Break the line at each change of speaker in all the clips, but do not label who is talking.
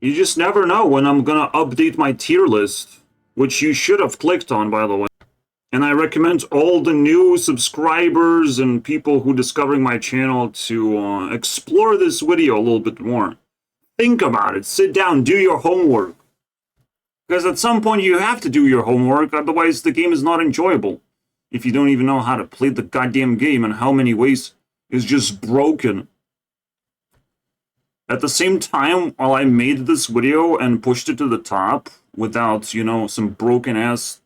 You just never know when I'm gonna update my tier list, which you should have clicked on, by the way. And I recommend all the new subscribers and people who discovering my channel to explore this video a little bit more. Think about it. Sit down, do your homework. Because at some point you have to do your homework, otherwise the game is not enjoyable. If you don't even know how to play the goddamn game and how many ways it's just broken. At the same time, while I made this video and pushed it to the top without, you know, some broken-ass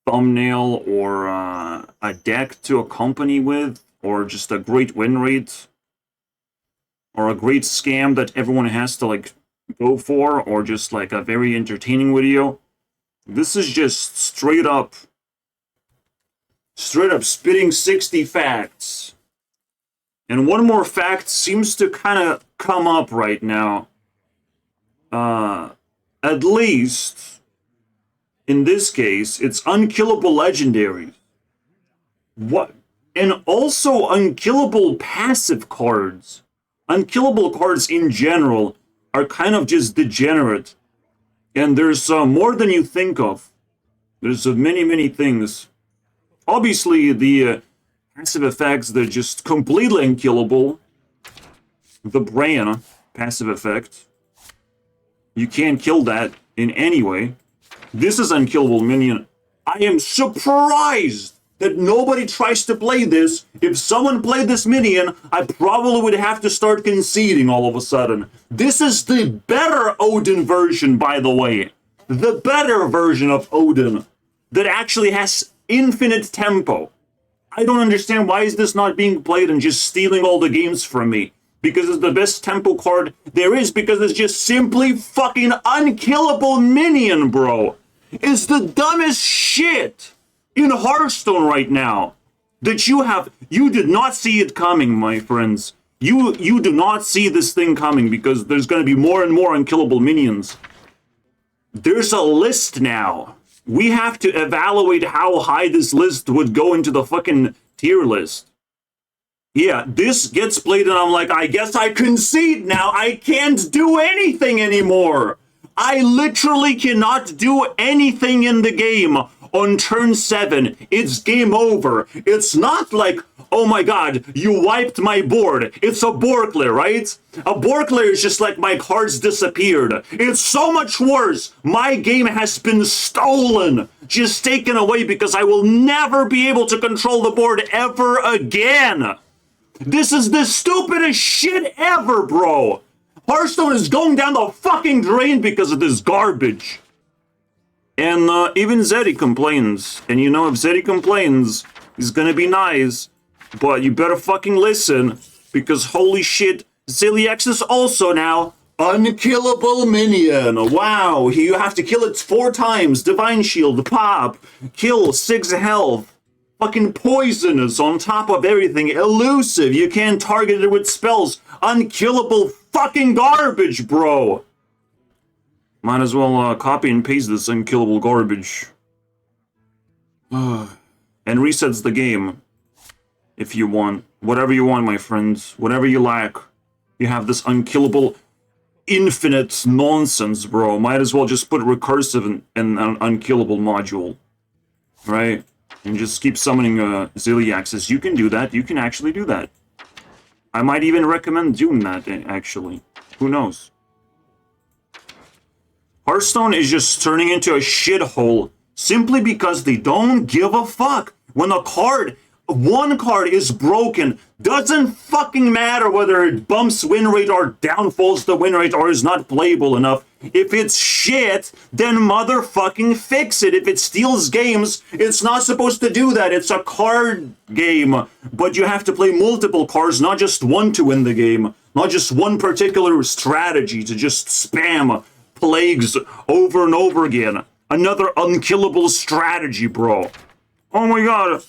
thumbnail or a deck to accompany with, or just a great win rate, or a great scam that everyone has to, like, go for, or just, like, a very entertaining video. This is just straight up spitting 60 facts. And one more fact seems to kind of come up right now. At least, in this case, it's unkillable legendaries. What? And also unkillable passive cards. Unkillable cards in general are kind of just degenerate. And there's more than you think of. There's many, many things. Obviously, the passive effects, they're just completely unkillable. The brain passive effect. You can't kill that in any way. This is unkillable minion. I am surprised that nobody tries to play this. If someone played this minion, I probably would have to start conceding all of a sudden. This is the better Odin version, by the way. The better version of Odin that actually has infinite tempo. I don't understand why is this not being played and just stealing all the games from me. Because it's the best tempo card there is, because it's just simply fucking unkillable minion, bro. It's the dumbest shit in Hearthstone right now that you did not see it coming, my friends. You do not see this thing coming because there's going to be more and more unkillable minions. There's a list now. We have to evaluate how high this list would go into the fucking tier list. Yeah, this gets played and I'm like, I guess I concede now. I can't do anything anymore. I literally cannot do anything in the game on turn 7. It's game over. It's not like, oh my god, you wiped my board. It's a Borkler, right? A Borkler is just like my cards disappeared. It's so much worse. My game has been stolen. Just taken away because I will never be able to control the board ever again. This is the stupidest shit ever, bro. Hearthstone is going down the fucking drain because of this garbage. And even Zeddy complains. And you know, if Zeddy complains, he's gonna be nice. But you better fucking listen. Because holy shit, Zilliax is also now unkillable minion. Wow, you have to kill it 4 times. Divine Shield, pop, kill, 6 health. Fucking poisonous on top of everything. Elusive. You can't target it with spells. Unkillable fucking garbage, bro. Might as well copy and paste this unkillable garbage. And resets the game. If you want. Whatever you want, my friends. Whatever you lack. You have this unkillable, infinite nonsense, bro. Might as well just put recursive in an unkillable module. Right? And just keep summoning Zilliaxes. You can do that. You can actually do that. I might even recommend doing that, actually. Who knows? Hearthstone is just turning into a shithole simply because they don't give a fuck. When one card is broken, doesn't fucking matter whether it bumps win rate or downfalls the win rate or is not playable enough. If it's shit, then motherfucking fix it. If it steals games, it's not supposed to do that. It's a card game, but you have to play multiple cards, not just one to win the game. Not just one particular strategy to just spam plagues over and over again. Another unkillable strategy, bro. Oh my god.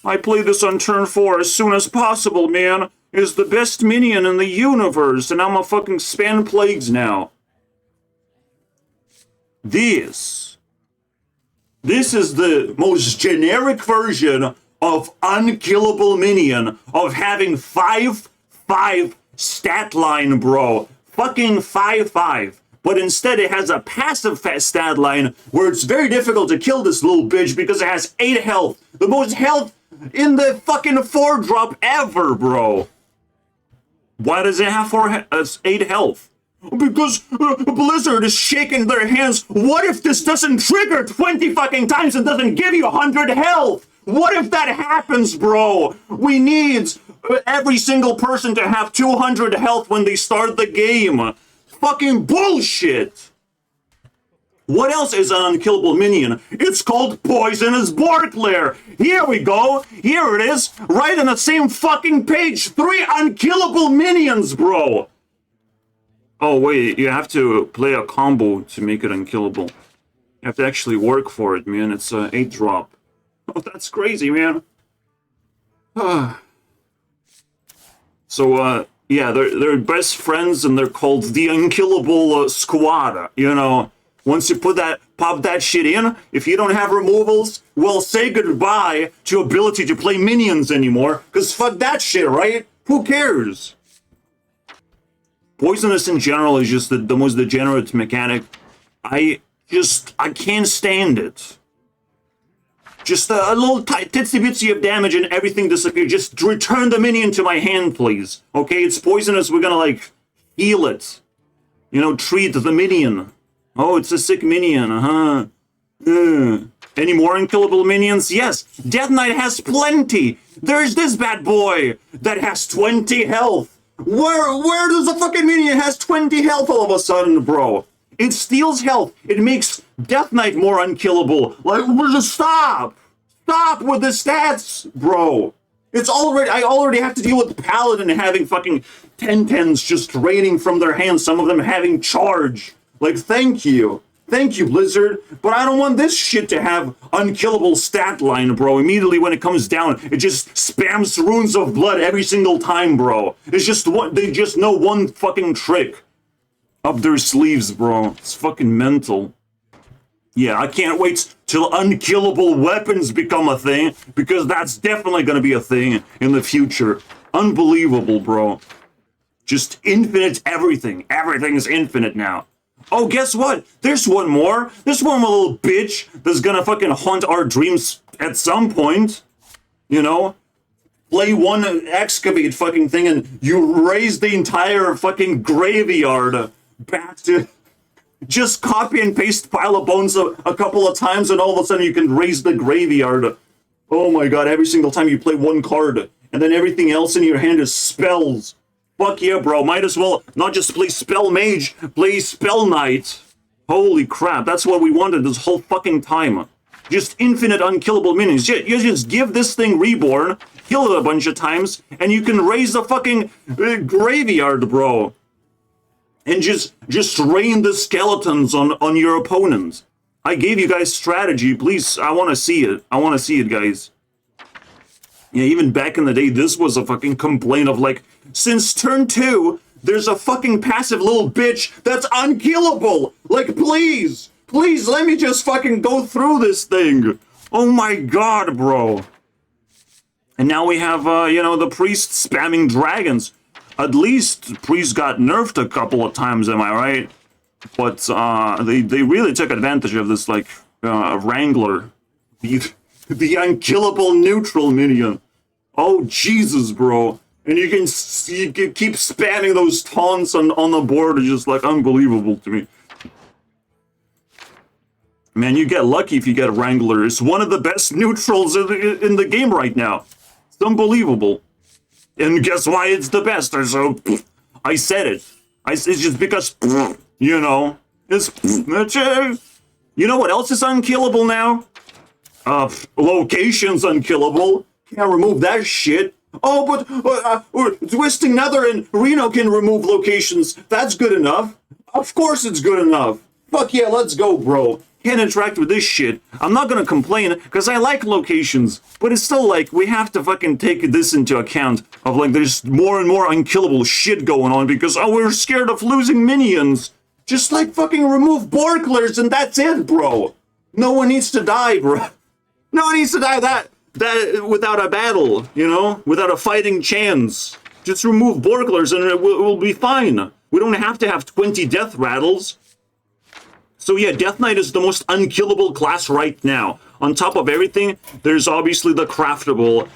I play this on turn 4 as soon as possible, man. It's the best minion in the universe, and I'm a fucking spam plagues now. This is the most generic version of unkillable minion, of having 5/5 stat line, bro. Fucking 5/5. but instead it has a passive stat line where it's very difficult to kill this little bitch because it has 8 health. The most health in the fucking 4-drop ever, bro. Why does it have 8 health? Because Blizzard is shaking their hands. What if this doesn't trigger 20 fucking times and doesn't give you 100 health? What if that happens, bro? We need every single person to have 200 health when they start the game. Fucking bullshit. What else is an unkillable minion? It's called Poisonous Borklair. Here we go. Here it is. Right on the same fucking page. 3 unkillable minions, bro. Oh, wait. You have to play a combo to make it unkillable. You have to actually work for it, man. It's a 8-drop. Oh, that's crazy, man. So, yeah, they're best friends, and they're called the Unkillable Squad, you know. Once you pop that shit in, if you don't have removals, well, say goodbye to ability to play minions anymore, because fuck that shit, right? Who cares? Poisonous in general is just the most degenerate mechanic. I can't stand it. Just a little titsy-bitsy of damage and everything disappears. Just return the minion to my hand, please. Okay, it's poisonous, we're gonna, like, heal it. You know, treat the minion. Oh, it's a sick minion, Any more unkillable minions? Yes, Death Knight has plenty. There's this bad boy that has 20 health. Where does a fucking minion has 20 health all of a sudden, bro? It steals health. It makes Death Knight more unkillable. Like, just stop. Stop with the stats, bro. I already have to deal with Paladin having fucking 10/10s just raining from their hands. Some of them having charge. Like, thank you. Thank you, Blizzard. But I don't want this shit to have unkillable stat line, bro. Immediately when it comes down, it just spams runes of blood every single time, bro. It's just they just know one fucking trick up their sleeves, bro. It's fucking mental. Yeah, I can't wait till unkillable weapons become a thing, because that's definitely gonna be a thing in the future. Unbelievable, bro. Just infinite everything. Everything is infinite now. Oh, guess what? There's one more. There's one more little bitch that's gonna fucking haunt our dreams at some point. You know? Play one excavate fucking thing and you raise the entire fucking graveyard back to... Just copy and paste pile of bones a couple of times and all of a sudden you can raise the graveyard. Oh my god, every single time you play one card. And then everything else in your hand is spells. Fuck yeah, bro. Might as well not just play Spell Mage, play Spell Knight. Holy crap, that's what we wanted this whole fucking time. Just infinite unkillable minions. You just give this thing Reborn, kill it a bunch of times, and you can raise the fucking graveyard, bro. And just rain the skeletons on your opponents. I gave you guys strategy. Please, I want to see it. I want to see it, guys. Yeah, even back in the day, this was a fucking complaint of like, since turn 2, there's a fucking passive little bitch that's unkillable. Like, please, let me just fucking go through this thing. Oh my god, bro. And now we have, you know, the priest spamming dragons. At least priest got nerfed a couple of times, am I right? But they really took advantage of this, like, Wrangler. The unkillable neutral minion. Oh, Jesus, bro. And you can keep spamming those taunts on the board. It's just, like, unbelievable to me. Man, you get lucky if you get a Wrangler. It's one of the best neutrals in the game right now. It's unbelievable. And guess why it's the best? So, I said it. It's just because, you know, it's... You know what else is unkillable now? Location's unkillable. Can't remove that shit. Oh, but Twisting Nether and Reno can remove locations. That's good enough. Of course it's good enough. Fuck yeah, let's go, bro. Can't interact with this shit. I'm not gonna complain, because I like locations. But it's still like, we have to fucking take this into account. Of like, there's more and more unkillable shit going on, because, oh, we're scared of losing minions. Just like fucking remove Borklers and that's it, bro. No one needs to die, bro. No one needs to die that without a battle, you know? Without a fighting chance. Just remove Borklers and it will be fine. We don't have to have 20 death rattles. So yeah, Death Knight is the most unkillable class right now. On top of everything, there's obviously the craftable.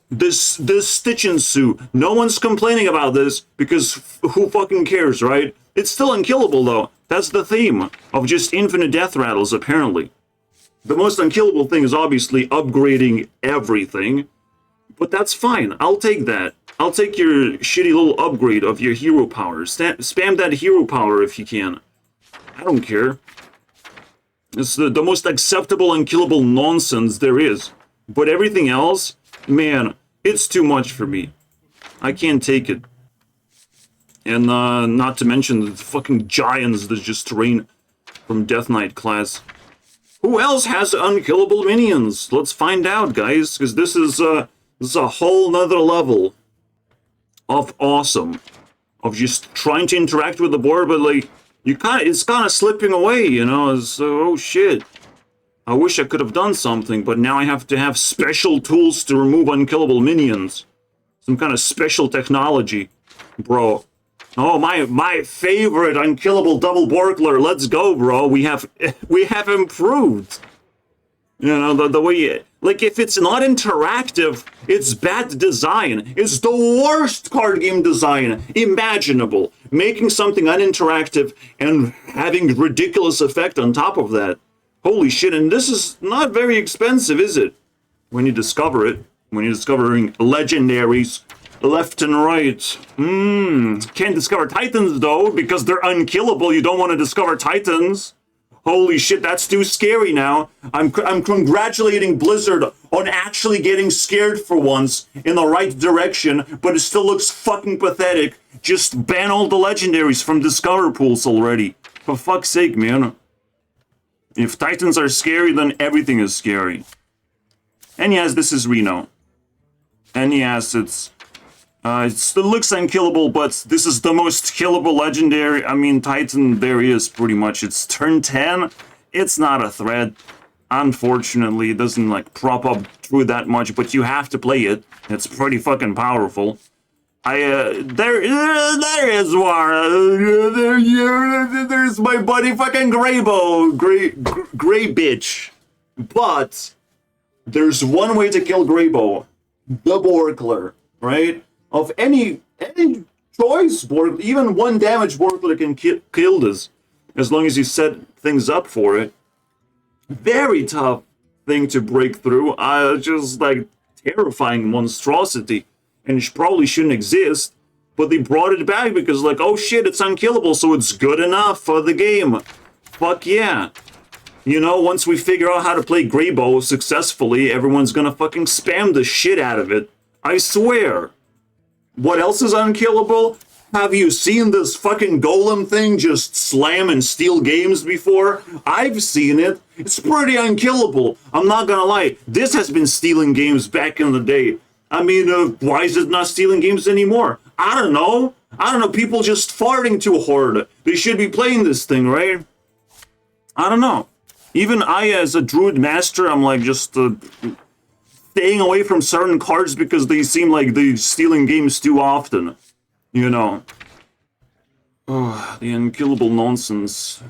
This Stitch and Sue. No one's complaining about this because who fucking cares, right? It's still unkillable though. That's the theme of just infinite death rattles, apparently. The most unkillable thing is obviously upgrading everything. But that's fine. I'll take that. I'll take your shitty little upgrade of your hero power. Spam that hero power if you can. I don't care. It's the most acceptable unkillable nonsense there is. But everything else, man, it's too much for me. I can't take it. And not to mention the fucking giants that just rain from Death Knight class. Who else has unkillable minions? Let's find out, guys, because this is a whole nother level of awesome. Of just trying to interact with the board, but like it's kind of slipping away, you know. So oh shit. I wish I could have done something, but now I have to have special tools to remove unkillable minions. Some kind of special technology, bro. Oh, my favorite unkillable double Borkler. Let's go, bro. We have improved. You know, the way, like, if it's not interactive, it's bad design. It's the worst card game design imaginable. Making something uninteractive and having ridiculous effect on top of that. Holy shit, and this is not very expensive, is it? When you discover it. When you're discovering legendaries left and right. Can't discover Titans, though, because they're unkillable. You don't want to discover Titans. Holy shit, that's too scary now. I'm congratulating Blizzard on actually getting scared for once in the right direction, but it still looks fucking pathetic. Just ban all the legendaries from Discover pools already. For fuck's sake, man. If Titans are scary, then everything is scary. And yes, this is Reno. And yes, it still looks unkillable, but this is the most killable legendary. I mean, Titan, there he is, pretty much. It's turn 10. It's not a threat. Unfortunately, it doesn't, like, prop up through that much, but you have to play it. It's pretty fucking powerful. There is one. There's my buddy fucking Graybo. Gray bitch. But there's one way to kill Graybo. The Borkler, right? Of any choice, even one damage Borkler can kill this. As long as you set things up for it. Very tough thing to break through. Just like terrifying monstrosity. And it probably shouldn't exist, but they brought it back because, like, oh shit, it's unkillable, so it's good enough for the game. Fuck yeah. You know, once we figure out how to play Graybo successfully, everyone's gonna fucking spam the shit out of it. I swear. What else is unkillable? Have you seen this fucking golem thing just slam and steal games before? I've seen it. It's pretty unkillable. I'm not gonna lie. This has been stealing games back in the day. I mean, why is it not stealing games anymore? I don't know. People just farting too hard. They should be playing this thing, right? I don't know. Even I, as a druid master, I'm like just staying away from certain cards because they seem like they're stealing games too often. You know. Oh, the unkillable nonsense.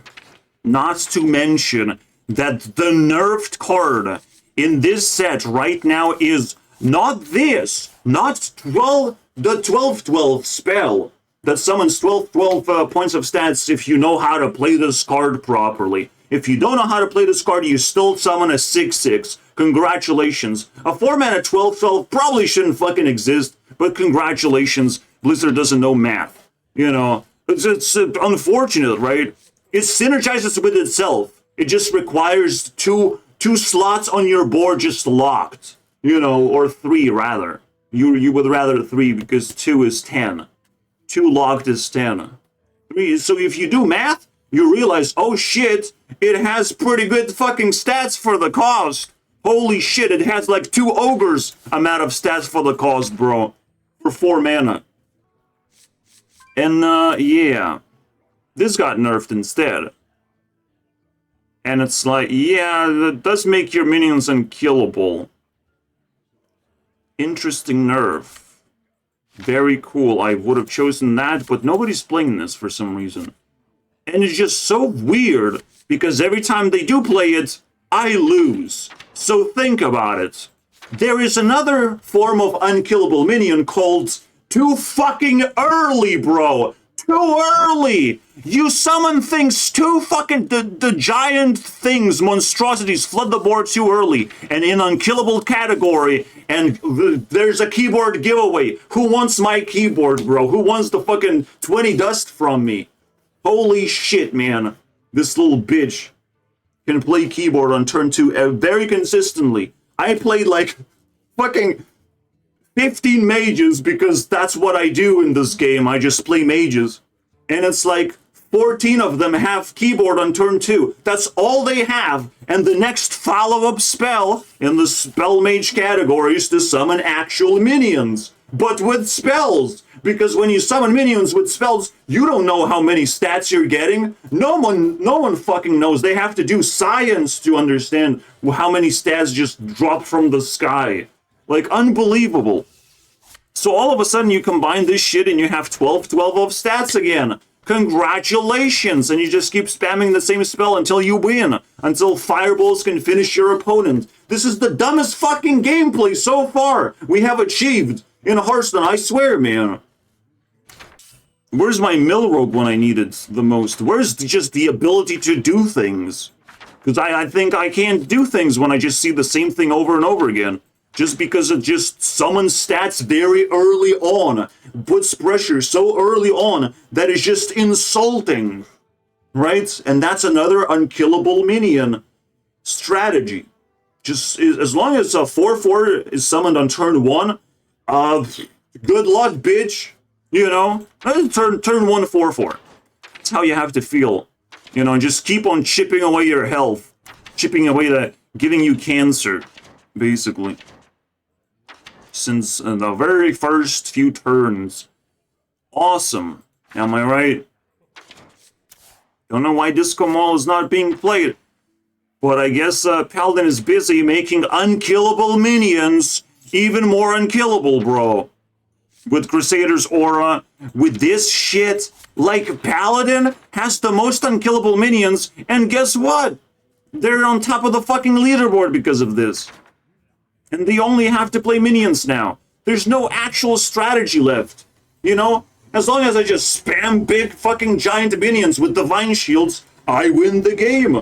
Not to mention that the nerfed card in this set right now is not this, not 12, the 12-12 spell that summons 12 points of stats if you know how to play this card properly. If you don't know how to play this card, you still summon a 6-6. Congratulations. A 4-mana 12-12 probably shouldn't fucking exist, but congratulations, Blizzard doesn't know math. You know, it's unfortunate, right? It synergizes with itself. It just requires two slots on your board just locked. You know, or 3 rather. You would rather 3 because 2 is 10. 2 locked is 10. 3, so if you do math, you realize, oh shit, it has pretty good fucking stats for the cost. Holy shit, it has like 2 ogres amount of stats for the cost, bro. For 4 mana. And yeah. This got nerfed instead. And it's like, yeah, that does make your minions unkillable. Interesting nerf. Very cool. I would have chosen that, but nobody's playing this for some reason. And it's just so weird, because every time they do play it, I lose. So think about it. There is another form of unkillable minion called too fucking early, bro. Too early. You summon things too fucking... The giant things, monstrosities, flood the board too early. And in unkillable category, and there's a keyboard giveaway. Who wants my keyboard, bro? Who wants the fucking 20 dust from me? Holy shit, man. This little bitch can play keyboard on turn 2 very consistently. I played like fucking 15 mages because that's what I do in this game. I just play mages. And it's like 14 of them have keyboard on turn 2. That's all they have. And the next follow-up spell in the spell mage category is to summon actual minions. But with spells. Because when you summon minions with spells, you don't know how many stats you're getting. No one fucking knows. They have to do science to understand how many stats just drop from the sky. Like, unbelievable. So all of a sudden you combine this shit and you have 12 of stats again. Congratulations! And you just keep spamming the same spell until you win. Until fireballs can finish your opponent. This is the dumbest fucking gameplay so far we have achieved in Hearthstone, I swear, man. Where's my mill rogue when I need it the most? Where's just the ability to do things? Because I think I can't do things when I just see the same thing over and over again. Just because it just summons stats very early on. Puts pressure so early on that is just insulting. Right? And that's another unkillable minion strategy. Just as long as a 4/4 is summoned on turn 1, good luck, bitch. You know, turn 1 4/4. That's how you have to feel. You know, and just keep on chipping away your health. Chipping away that, giving you cancer, basically. Since the very first few turns. Awesome. Am I right? Don't know why Disco Mall is not being played. But I guess Paladin is busy making unkillable minions even more unkillable, bro. With Crusader's Aura, with this shit, like Paladin has the most unkillable minions, and guess what? They're on top of the fucking leaderboard because of this. And they only have to play minions now. There's no actual strategy left. You know? As long as I just spam big fucking giant minions with divine shields, I win the game.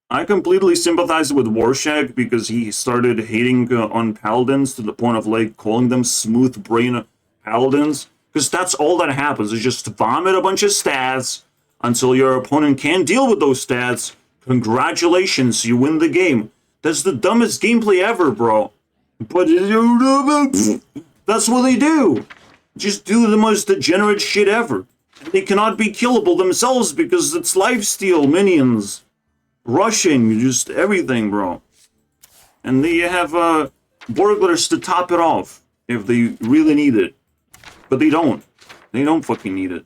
I completely sympathize with Warshak because he started hating on paladins to the point of like calling them smooth brain paladins. Because that's all that happens, is just vomit a bunch of stats until your opponent can't deal with those stats. Congratulations, you win the game. That's the dumbest gameplay ever, bro. But that's what they do. Just do the most degenerate shit ever. And they cannot be killable themselves because it's lifesteal minions. Rushing, just everything, bro. And they have burglars to top it off if they really need it. But they don't. They don't fucking need it.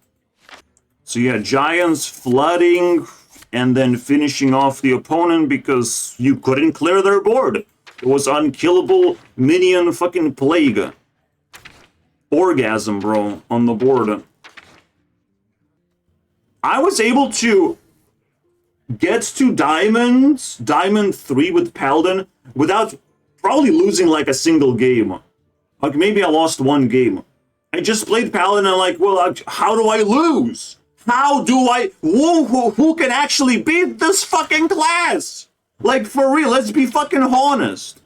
So yeah, giants flooding and then finishing off the opponent because you couldn't clear their board. It was unkillable minion fucking plague. Orgasm, bro, on the board. I was able to get to Diamond 3 with Paladin without probably losing like a single game. Like maybe I lost one game. I just played Paladin and I'm like, well, how do I lose? How do I... Who can actually beat this fucking class? Like, for real, let's be fucking honest.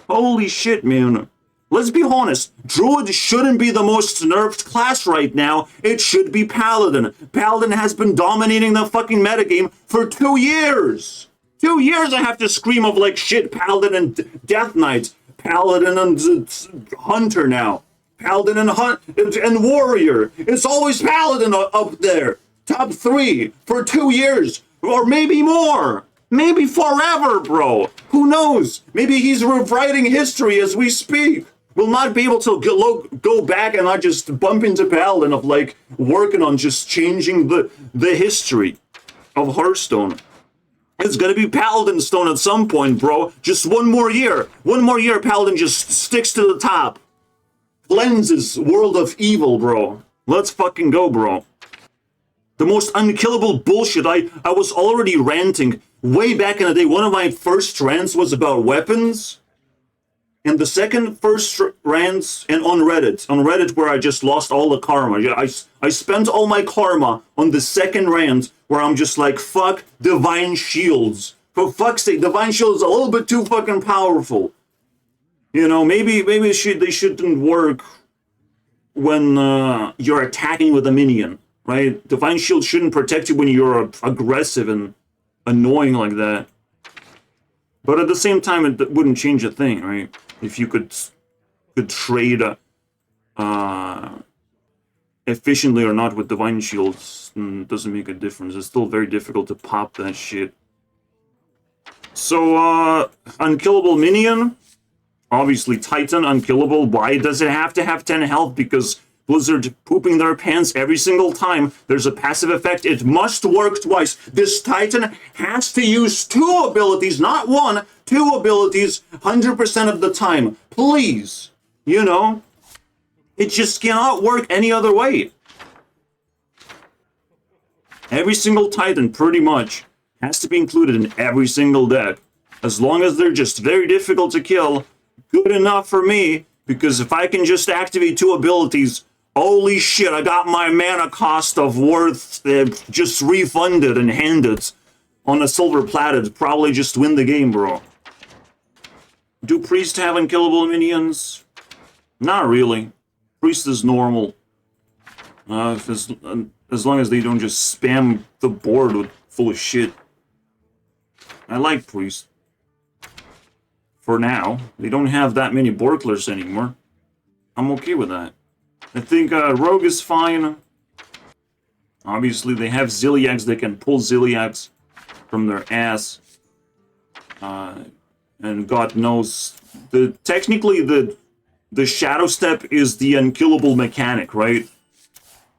Holy shit, man. Let's be honest. Druid shouldn't be the most nerfed class right now. It should be Paladin. Paladin has been dominating the fucking metagame for 2 years. 2 years I have to scream of like shit, Paladin and Death Knight. Paladin and Hunter now. Paladin and Warrior. It's always Paladin up there. Top 3 for 2 years. Or maybe more. Maybe forever, bro. Who knows? Maybe he's rewriting history as we speak. We'll not be able to go back and not just bump into Paladin of like working on just changing the history of Hearthstone. It's gonna be Paladin Stone at some point, bro. Just 1 more year. 1 more year, Paladin just sticks to the top. Cleanses World of Evil, bro. Let's fucking go, bro. The most unkillable bullshit. I was already ranting way back in the day. One of my first rants was about weapons. And the first rants, and on Reddit where I just lost all the karma. I spent all my karma on the second rant where I'm just like, fuck Divine Shields. For fuck's sake, Divine Shields is a little bit too fucking powerful. You know, maybe they shouldn't work when you're attacking with a minion, right? Divine Shield shouldn't protect you when you're aggressive and annoying like that. But at the same time, it wouldn't change a thing, right? If you could trade efficiently or not with Divine Shields, it doesn't make a difference. It's still very difficult to pop that shit. So, unkillable minion. Obviously, Titan, unkillable. Why does it have to have 10 health? Because Blizzard pooping their pants every single time there's a passive effect. It must work twice. This Titan has to use 2 abilities, not 1, 2 abilities 100% of the time. Please. You know? It just cannot work any other way. Every single Titan, pretty much, has to be included in every single deck. As long as they're just very difficult to kill, good enough for me, because if I can just activate 2 abilities, holy shit, I got my mana cost of worth just refunded and handed on a silver platter. Probably just win the game, bro. Do priests have unkillable minions? Not really. Priest is normal. As long as they don't just spam the board with full of shit. I like priest. For now. They don't have that many Borklers anymore. I'm okay with that. I think Rogue is fine. Obviously, they have Zilliax. They can pull Zilliax from their ass. And God knows... Technically, the Shadow Step is the unkillable mechanic, right?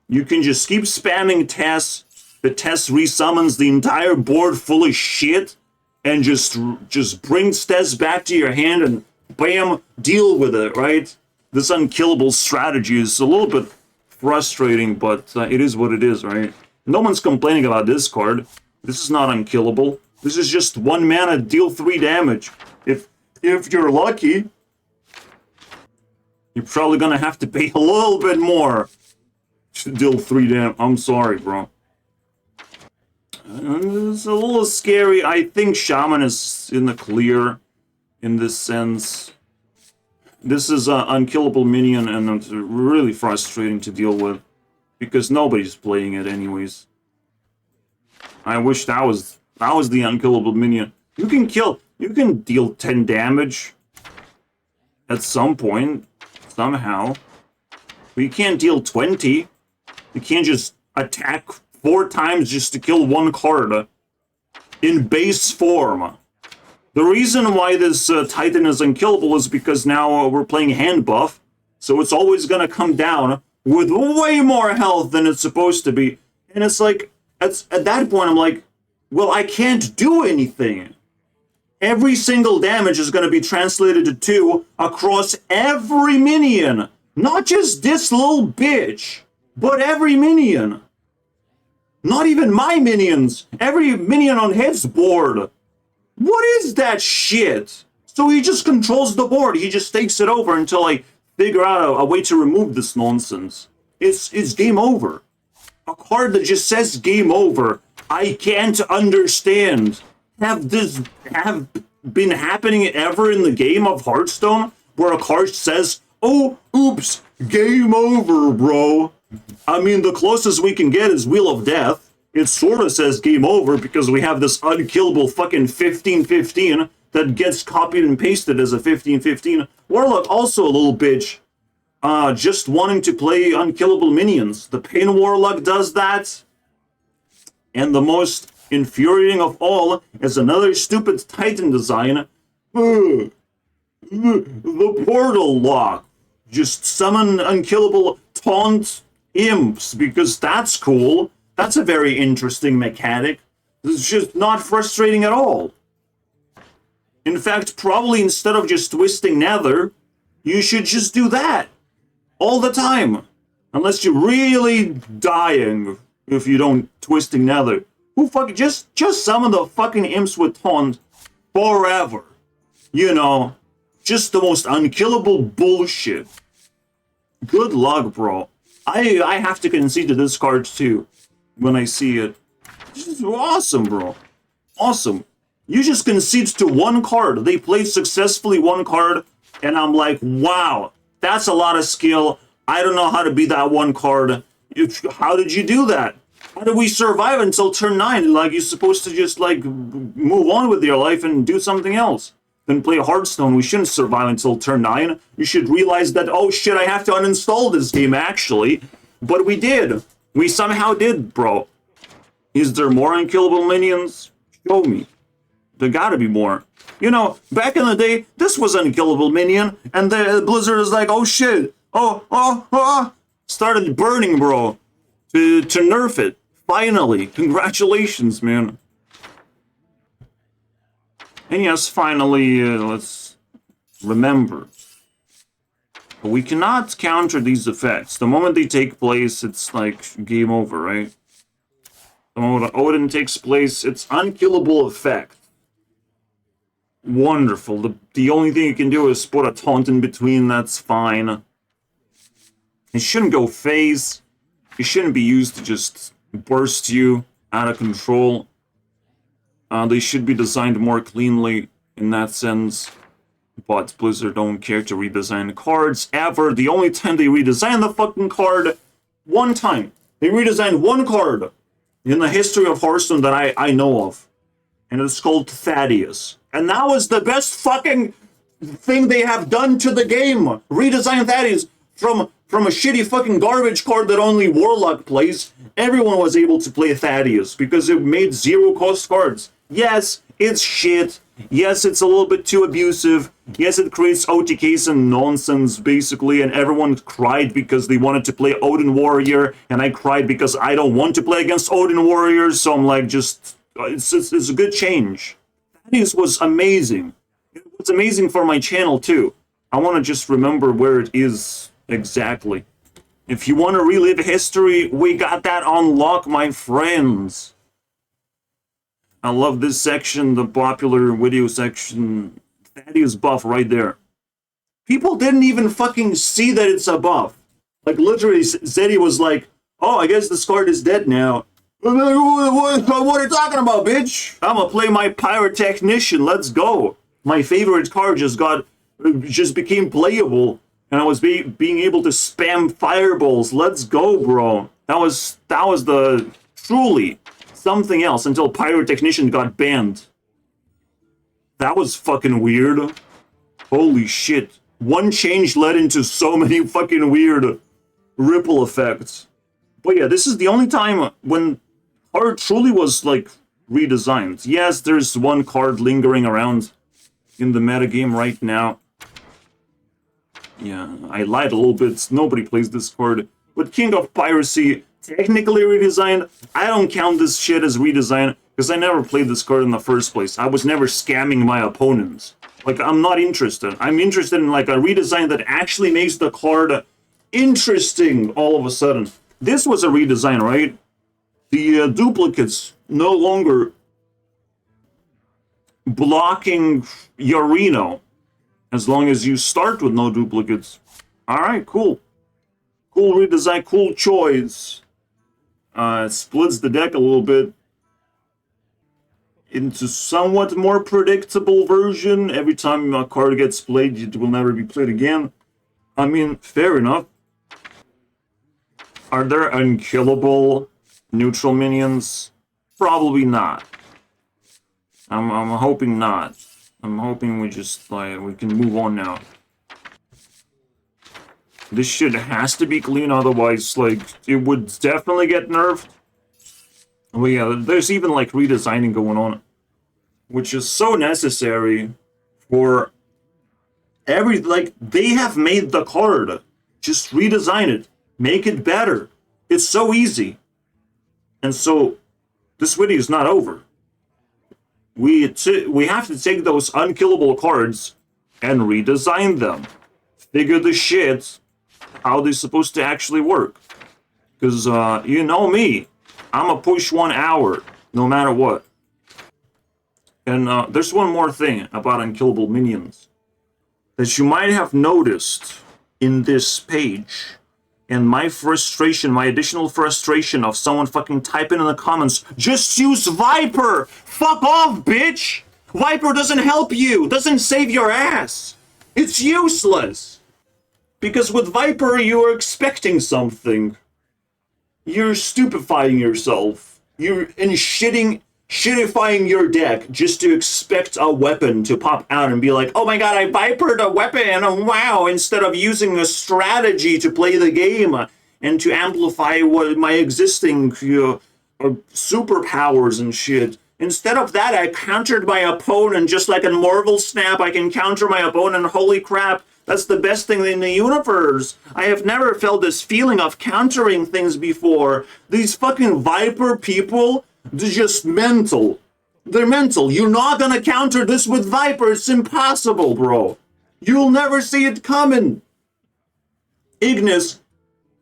You can just keep spamming Tess. The Tess resummons the entire board full of shit. And just brings Tess back to your hand and bam, deal with it, right? This unkillable strategy is a little bit frustrating, but it is what it is, right? No one's complaining about this card. This is not unkillable. This is just 1 mana, deal 3 damage. If you're lucky, you're probably gonna have to pay a little bit more to deal 3 damage. I'm sorry, bro. It's a little scary. I think Shaman is in the clear in this sense. This is an unkillable minion, and it's really frustrating to deal with because nobody's playing it anyways. I wish that was the unkillable minion. You can deal 10 damage at some point, somehow. But you can't deal 20. You can't just attack 4 times just to kill 1 card in base form. The reason why this Titan is unkillable is because now we're playing hand buff, so it's always going to come down with way more health than it's supposed to be. And it's like, at that point, I'm like, well, I can't do anything. Every single damage is going to be translated to 2 across every minion. Not just this little bitch, but every minion. Not even my minions. Every minion on his board. What is that shit? So he just controls the board. He just takes it over until I figure out a way to remove this nonsense. It's game over. A card that just says game over. I can't understand. Have been happening ever in the game of Hearthstone where a card says, oh, oops, game over, bro. I mean, the closest we can get is Wheel of Death. It sort of says game over because we have this unkillable fucking 15-15 that gets copied and pasted as a 15-15. Warlock, also a little bitch, just wanting to play unkillable minions. The Pain Warlock does that. And the most infuriating of all is another stupid Titan design. The Portal Lock. Just summon unkillable taunt imps because that's cool. That's a very interesting mechanic. It's just not frustrating at all. In fact, probably instead of just twisting Nether, you should just do that all the time. Unless you're really dying if you don't Twisting Nether. Who fucking just some of the fucking imps with taunt forever. You know, just the most unkillable bullshit. Good luck, bro. I have to concede to this card too when I see it. This is awesome, bro. Awesome. You just concede to one card. They played successfully one card, and I'm like, wow, that's a lot of skill. I don't know how to be that one card. How did you do that? How did we survive until turn 9? Like, you're supposed to just, like, move on with your life and do something else. Then play Hearthstone. We shouldn't survive until turn 9. You should realize that, oh shit, I have to uninstall this game, actually. But we did. We somehow did, bro. Is there more unkillable minions? Show me. There gotta be more. You know, back in the day, this was an unkillable minion, and the Blizzard is like, oh shit. Started burning, bro. To nerf it. Finally. Congratulations, man. And yes, finally, let's remember. But we cannot counter these effects. The moment they take place, it's like game over, right? The moment Odin takes place, it's unkillable effect. Wonderful. The only thing you can do is put a taunt in between, that's fine. It shouldn't go phase. It shouldn't be used to just burst you out of control. They should be designed more cleanly in that sense. But Blizzard don't care to redesign cards ever. The only time they redesigned the fucking card, one time. They redesigned one card in the history of Hearthstone that I know of. And it's called Thaddeus. And that was the best fucking thing they have done to the game. Redesign Thaddeus from a shitty fucking garbage card that only Warlock plays. Everyone was able to play Thaddeus because it made zero cost cards. Yes, it's shit. Yes, it's a little bit too abusive. Yes, it creates OTKs and nonsense, basically, and everyone cried because they wanted to play Odin Warrior, and I cried because I don't want to play against Odin Warriors, so I'm like, just, it's a good change. Thaddeus was amazing. It was amazing for my channel, too. I want to just remember where it is exactly. If you want to relive history, we got that on lock, my friends. I love this section, the popular video section. Thaddeus buff right there. People didn't even fucking see that it's a buff. Like, literally, Zeddy was like, oh, I guess this card is dead now. What are you talking about, bitch? I'm gonna play my Pyrotechnician, let's go. My favorite card just became playable. And I was being able to spam fireballs. Let's go, bro. That was the truly something else until Pyrotechnician got banned. That was fucking weird. Holy shit. One change led into so many fucking weird ripple effects. But yeah, this is the only time when card truly was like redesigned. Yes, there's one card lingering around in the metagame right now. Yeah, I lied a little bit. Nobody plays this card. But King of Piracy, technically redesigned. I don't count this shit as redesign because I never played this card in the first place. I was never scamming my opponents. Like, I'm not interested. I'm interested in like a redesign that actually makes the card interesting all of a sudden. This was a redesign, right? The duplicates no longer blocking Yarino. As long as you start with no duplicates. Alright, cool. Cool redesign, cool choice. It splits the deck a little bit into somewhat more predictable version. Every time a card gets played, it will never be played again. I mean, fair enough. Are there unkillable neutral minions? Probably not. I'm hoping not. I'm hoping we just, like, we can move on now. This shit has to be clean, otherwise, like, it would definitely get nerfed. But yeah, there's even, like, redesigning going on. Which is so necessary for like, they have made the card. Just redesign it. Make it better. It's so easy. And so, this video is not over. We have to take those unkillable cards and redesign them. Figure the shit how they're supposed to actually work. Because, you know me. I'm a push 1 hour, no matter what. And there's one more thing about unkillable minions that you might have noticed in this page. And my frustration, my additional frustration of someone fucking typing in the comments, just use Viper! Fuck off, bitch! Viper doesn't help you, doesn't save your ass. It's useless. Because with Viper, you're expecting something. You're stupefying yourself. You're shittifying your deck just to expect a weapon to pop out and be like, oh my god, I Vipered a weapon, oh wow, instead of using a strategy to play the game and to amplify what my existing superpowers and shit. Instead of that, I countered my opponent just like in Marvel Snap. I can counter my opponent, holy crap, that's the best thing in the universe. I have never felt this feeling of countering things before. These fucking Viper people, they're just mental. They're mental. You're not gonna counter this with Viper. It's impossible, bro. You'll never see it coming. Ignis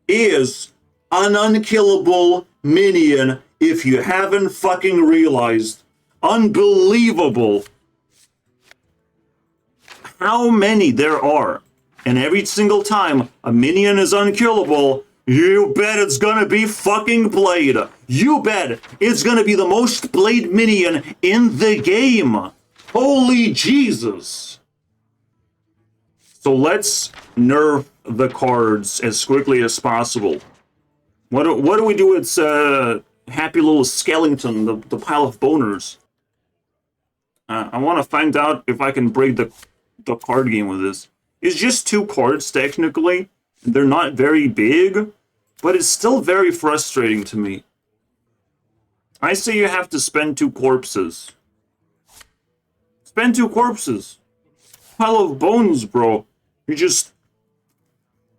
is an unkillable minion if you haven't fucking realized. Unbelievable how many there are. And every single time a minion is unkillable, you bet it's gonna be fucking played. You bet it's gonna be the most played minion in the game. Holy Jesus. So let's nerf the cards as quickly as possible. What do we do with happy little skeleton, the pile of boners? I want to find out if I can break the card game with this. It's just 2 cards technically. They're not very big, but it's still very frustrating to me. I say you have to spend 2 corpses. Spend 2 corpses. Pile of bones, bro. You just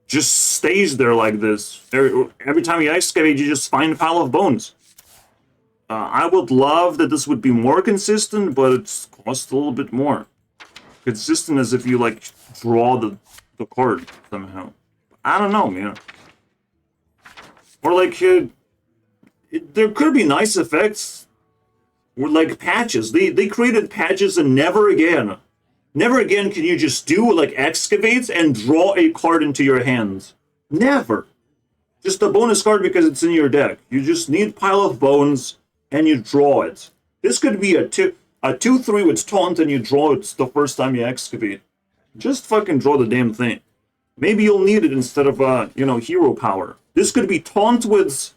stays there like this. Every time you excavate, you just find a pile of bones. I would love that this would be more consistent, but it costs a little bit more. Consistent as if you, like, draw the card somehow. I don't know, man. Or, like, there could be nice effects. Or, like, patches. They created patches and never again. Never again can you just do, like, excavate and draw a card into your hands. Never. Just a bonus card because it's in your deck. You just need pile of bones and you draw it. This could be a 2/3 with taunt and you draw it the first time you excavate. Just fucking draw the damn thing. Maybe you'll need it instead of, hero power. This could be taunt with,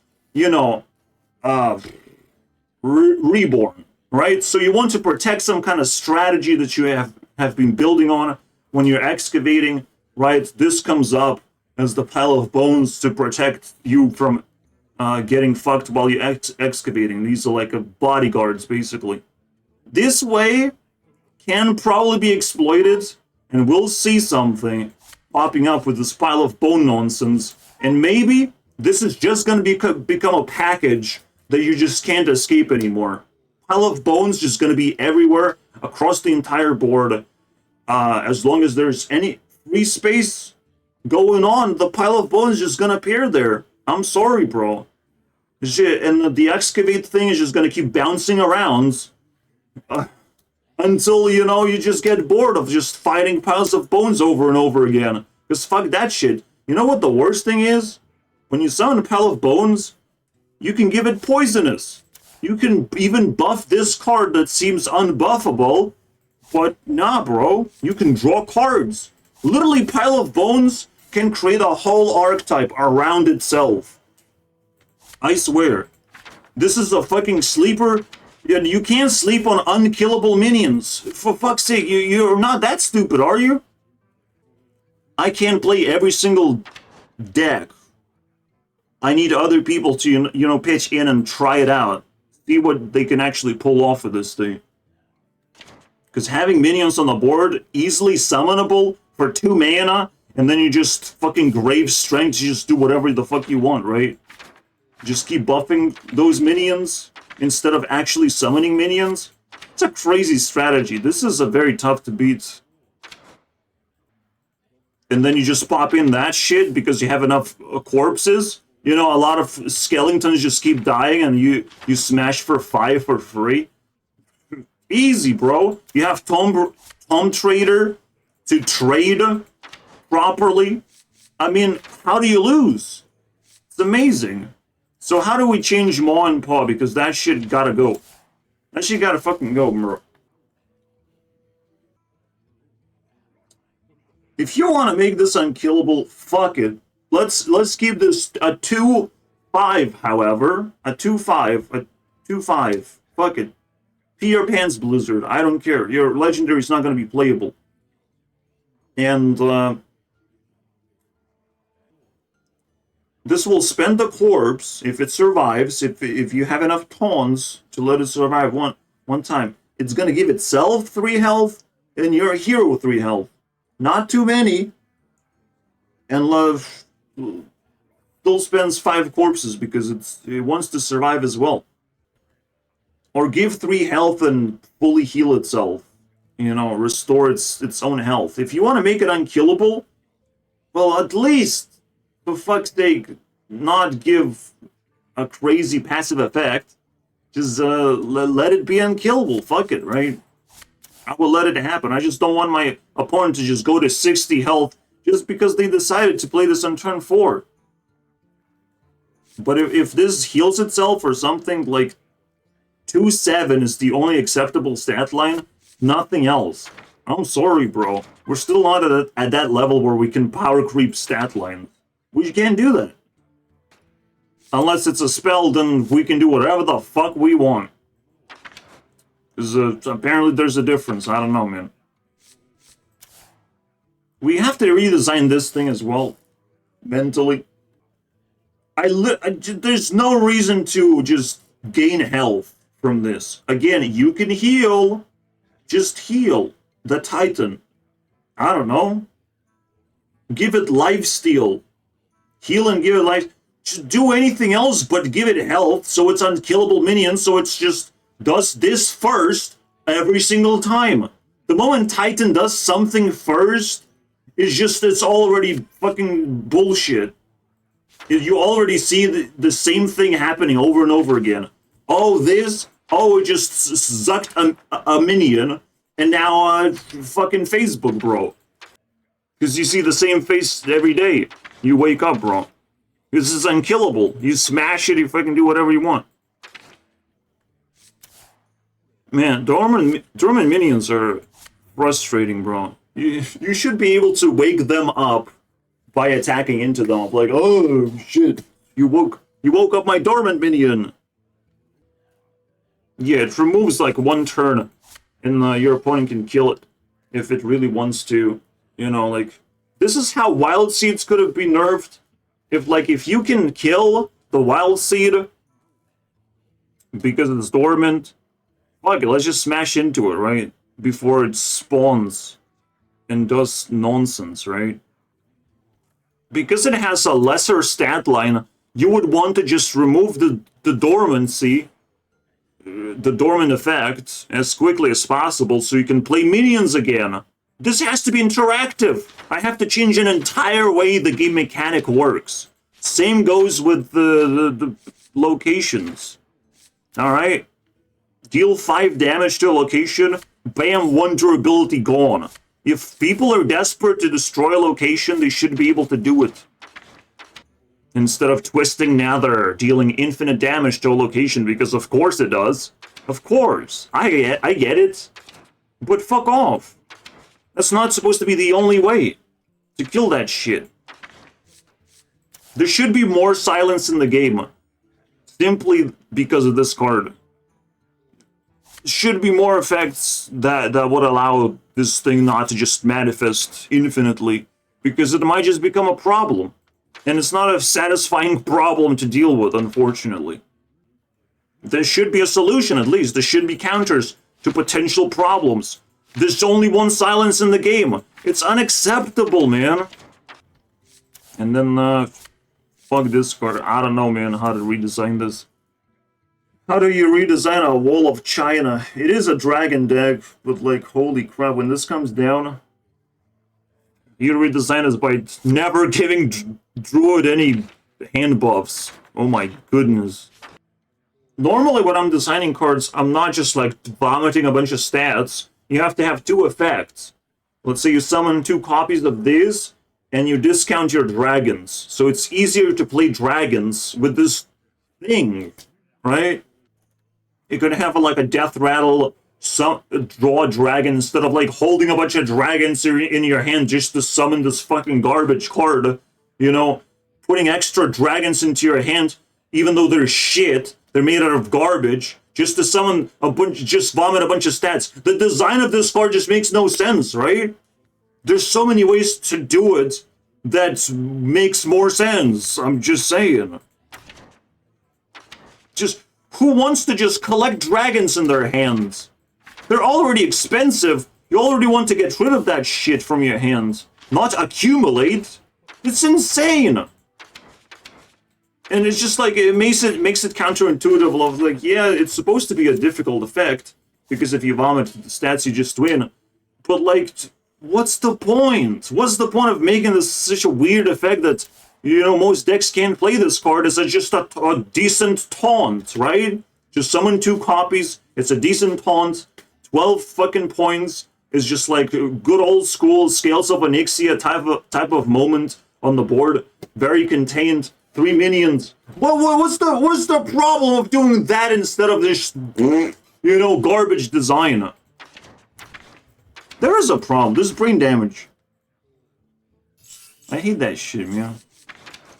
reborn, right? So you want to protect some kind of strategy that you have been building on when you're excavating, right? This comes up as the pile of bones to protect you from getting fucked while you're excavating. These are like bodyguards, basically. This way can probably be exploited, and we'll see something popping up with this pile of bone nonsense. And maybe this is just going to become a package that you just can't escape anymore. Pile of bones just going to be everywhere across the entire board. As long as there's any free space going on, the pile of bones is just going to appear there. I'm sorry, bro. Shit, and the excavate thing is just going to keep bouncing around until, you just get bored of just fighting piles of bones over and over again. Because fuck that shit. You know what the worst thing is? When you summon a pile of bones, you can give it poisonous. You can even buff this card that seems unbuffable. But nah, bro. You can draw cards. Literally, pile of bones can create a whole archetype around itself. I swear. This is a fucking sleeper. You can't sleep on unkillable minions. For fuck's sake, you're not that stupid, are you? I can't play every single deck. I need other people to, pitch in and try it out. See what they can actually pull off with this thing. Because having minions on the board, easily summonable for 2 mana, and then you just fucking grave strength, you just do whatever the fuck you want, right? Just keep buffing those minions instead of actually summoning minions. It's a crazy strategy. This is a very tough to beat. And then you just pop in that shit because you have enough corpses. You know, a lot of skeletons just keep dying and you smash for 5 for free. Easy, bro. You have Tom Trader to trade properly. I mean, how do you lose? It's amazing. So how do we change Ma and Pa? Because that shit gotta go. That shit gotta fucking go, bro. If you want to make this unkillable, fuck it. Let's keep this a 2-5, however. A 2-5. A 2-5. Fuck it. Pee your pants, Blizzard. I don't care. Your legendary is not going to be playable. And this will spend the corpse if it survives. If you have enough taunts to let it survive one time, it's going to give itself 3 health and your hero 3 health. Not too many. And love still spends 5 corpses because it wants to survive as well. Or give 3 health and fully heal itself. You know, restore its own health. If you want to make it unkillable, well, at least, for fuck's sake, not give a crazy passive effect. Just let it be unkillable. Fuck it, right? I will let it happen. I just don't want my opponent to just go to 60 health just because they decided to play this on turn 4. But if this heals itself or something, like 2-7 is the only acceptable stat line, nothing else. I'm sorry, bro. We're still not at that level where we can power creep stat lines. We can't do that. Unless it's a spell, then we can do whatever the fuck we want. Because apparently there's a difference. I don't know, man. We have to redesign this thing as well. Mentally. There's no reason to just gain health from this. Again, you can heal. Just heal the Titan. I don't know. Give it lifesteal. Heal and give it life. Just do anything else but give it health so it's unkillable minion, so it's just does this first every single time. The moment Titan does something first, it's already fucking bullshit. You already see the same thing happening over and over again. It just sucked a minion, and now fucking Facebook, bro. Because you see the same face every day. You wake up, bro. This is unkillable. You smash it, you fucking do whatever you want. Man, dormant minions are frustrating, bro. You should be able to wake them up by attacking into them. Like, oh shit, you woke up my dormant minion. Yeah, it removes like 1 turn, and your opponent can kill it if it really wants to. You know, like this is how Wild Seeds could have been nerfed. If you can kill the Wild Seed because it's dormant, fuck it, let's just smash into it, right? Before it spawns and does nonsense, right? Because it has a lesser stat line, you would want to just remove the dormancy, the dormant effect, as quickly as possible so you can play minions again. This has to be interactive. I have to change an entire way the game mechanic works. Same goes with the locations. Alright? Deal 5 damage to a location, bam, 1 durability gone. If people are desperate to destroy a location, they should be able to do it. Instead of Twisting Nether, dealing infinite damage to a location, because of course it does. Of course. I get it. But fuck off. That's not supposed to be the only way to kill that shit. There should be more silence in the game. Simply because of this card. Should be more effects that would allow this thing not to just manifest infinitely. Because it might just become a problem. And it's not a satisfying problem to deal with, unfortunately. There should be a solution, at least. There should be counters to potential problems. There's only 1 silence in the game. It's unacceptable, man. And then, fuck this card. I don't know, man, how to redesign this. How do you redesign a Wall of China? It is a dragon deck, but like, holy crap, when this comes down, you redesign this by never giving Druid any hand buffs. Oh my goodness. Normally when I'm designing cards, I'm not just like vomiting a bunch of stats. You have to have two effects. Let's say you summon 2 copies of this, and you discount your dragons. So it's easier to play dragons with this thing, right? You could have like a death rattle, draw a dragon instead of like holding a bunch of dragons in your hand just to summon this fucking garbage card. You know, putting extra dragons into your hand, even though they're shit, they're made out of garbage, just to summon a bunch, just vomit a bunch of stats. The design of this card just makes no sense, right? There's so many ways to do it that makes more sense. I'm just saying. Just, who wants to just collect dragons in their hands? They're already expensive. You already want to get rid of that shit from your hands, not accumulate. It's insane. And it's just like, it makes it counterintuitive of like, yeah, it's supposed to be a difficult effect, because if you vomit the stats, you just win. But like, what's the point? What's the point of making this such a weird effect that, you know, most decks can't play this card as just a decent taunt, right? Just summon 2 copies, it's a decent taunt, 12 fucking points is just like good old school Scales of Onyxia type of moment on the board, very contained. 3 minions. What's the problem of doing that instead of this, you know, garbage design? There is a problem. This is brain damage. I hate that shit, man.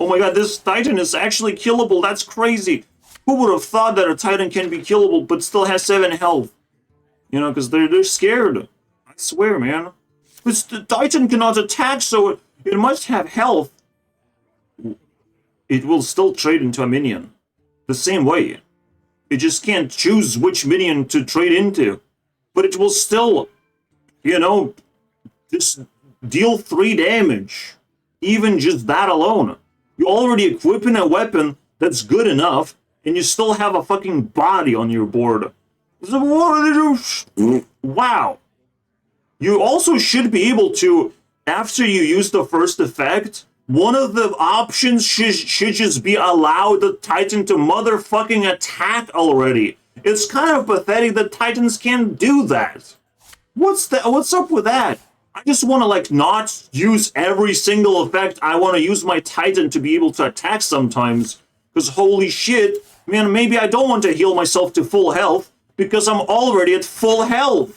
Oh my god, this Titan is actually killable. That's crazy. Who would have thought that a Titan can be killable but still has 7 health? You know, because they're scared. I swear, man. Because the Titan cannot attack, so it must have health. It will still trade into a minion. The same way. It just can't choose which minion to trade into. But it will still, you know, just deal 3 damage. Even just that alone. You're already equipping a weapon that's good enough, and you still have a fucking body on your board. Wow. You also should be able to, after you use the first effect, one of the options should just be allow the Titan to motherfucking attack already. It's kind of pathetic that Titans can't do that. What's up with that? I just want to like not use every single effect. I want to use my Titan to be able to attack sometimes. Because holy shit, man, maybe I don't want to heal myself to full health because I'm already at full health.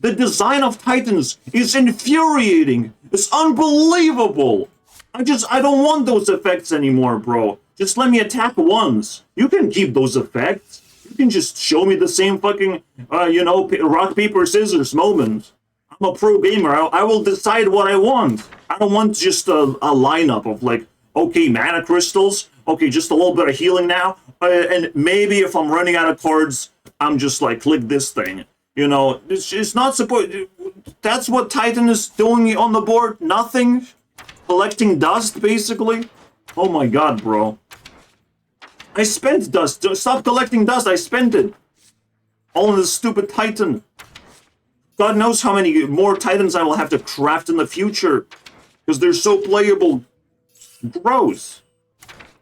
The design of Titans is infuriating. It's unbelievable. I don't want those effects anymore, bro. Just let me attack once. You can keep those effects. You can just show me the same fucking, you know, rock, paper, scissors moment. I'm a pro gamer. I will decide what I want. I don't want just a lineup of like, okay, mana crystals. Okay, just a little bit of healing now. And maybe if I'm running out of cards, I'm just like, click this thing. You know, it's not supposed... That's what Titan is doing on the board? Nothing? Collecting dust, basically? Oh my god, bro. I spent dust. Stop collecting dust. I spent it. All in this stupid Titan. God knows how many more Titans I will have to craft in the future. Because they're so playable. Gross.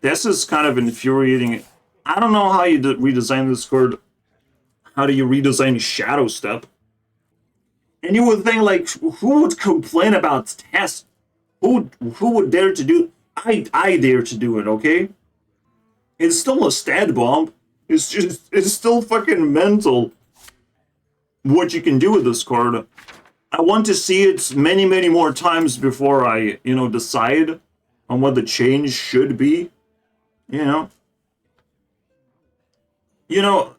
This is kind of infuriating. I don't know how you redesign this card. How do you redesign Shadow Step? And you would think, like, who would complain about tests? Who would dare to do... I dare to do it, okay? It's still a stat bomb. It's still fucking mental what you can do with this card. I want to see it many, many more times before I, you know, decide on what the change should be. You know? You know,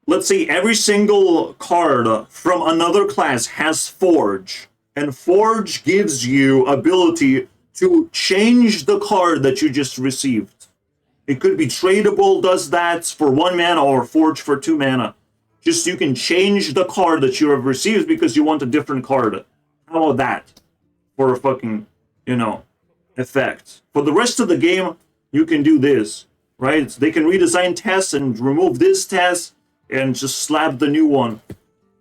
let's say every single card from another class has Forge. And Forge gives you ability to change the card that you just received. It could be tradable, does that for 1 mana, or Forge for 2 mana. Just you can change the card that you have received because you want a different card. How about that? For a fucking, you know, effect. For the rest of the game, you can do this, right? They can redesign tests and remove this test and just slap the new one.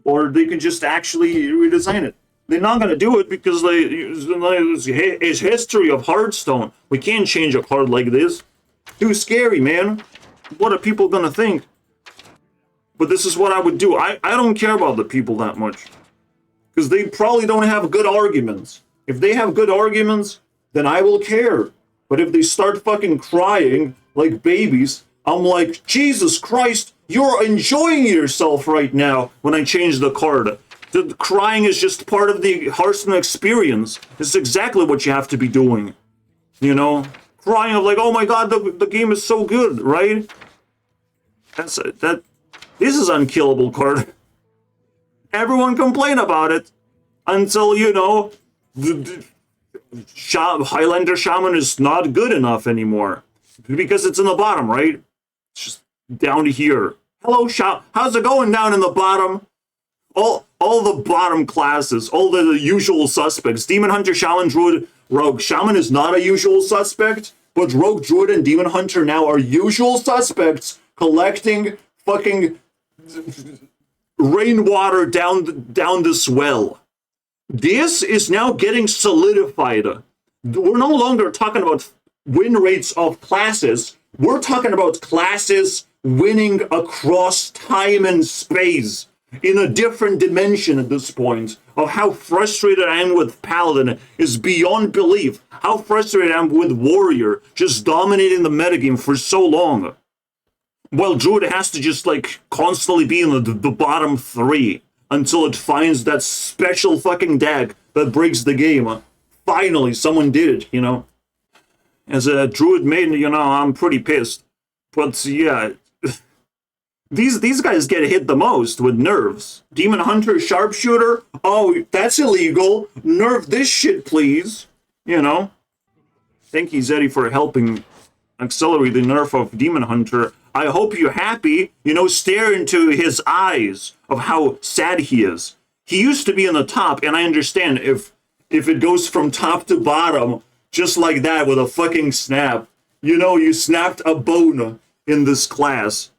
Or they can just actually redesign it. they're not gonna do it because it's history of Hearthstone. We can't change a card like this. Too scary, man. What are people gonna think? But this is what I would do. I don't care about the people that much. Because they probably don't have good arguments. If they have good arguments, then I will care. But if they start fucking crying like babies, I'm like, Jesus Christ, you're enjoying yourself right now when I change the card. The crying is just part of the Hearthstone experience. It's exactly what you have to be doing. You know? Crying of like, oh my god, the game is so good, right? This is unkillable card. Everyone complain about it until, you know, the Highlander Shaman is not good enough anymore. Because it's in the bottom, right? It's just down to here. Hello, how's it going down in the bottom? All the bottom classes, all the usual suspects. Demon Hunter, Shaman, Druid, Rogue. Shaman is not a usual suspect, but Rogue, Druid, and Demon Hunter now are usual suspects collecting fucking rainwater down this well. This is now getting solidified. We're no longer talking about win rates of classes. We're talking about classes winning across time and space in a different dimension at this point. Of how frustrated I am with Paladin is beyond belief. How frustrated I am with Warrior just dominating the metagame for so long. Well, Druid has to just, like, constantly be in the bottom 3 until it finds that special fucking deck that breaks the game. Finally, someone did it, you know? As a Druid maiden, you know, I'm pretty pissed. But, yeah, these guys get hit the most with nerfs. Demon Hunter, Sharpshooter, oh, that's illegal. Nerf this shit, please. You know? Thank you, Zeddy, for helping accelerate the nerf of Demon Hunter. I hope you're happy, you know, stare into his eyes of how sad he is. He used to be in the top, and I understand if it goes from top to bottom, just like that with a fucking snap. You know, you snapped a bone in this class.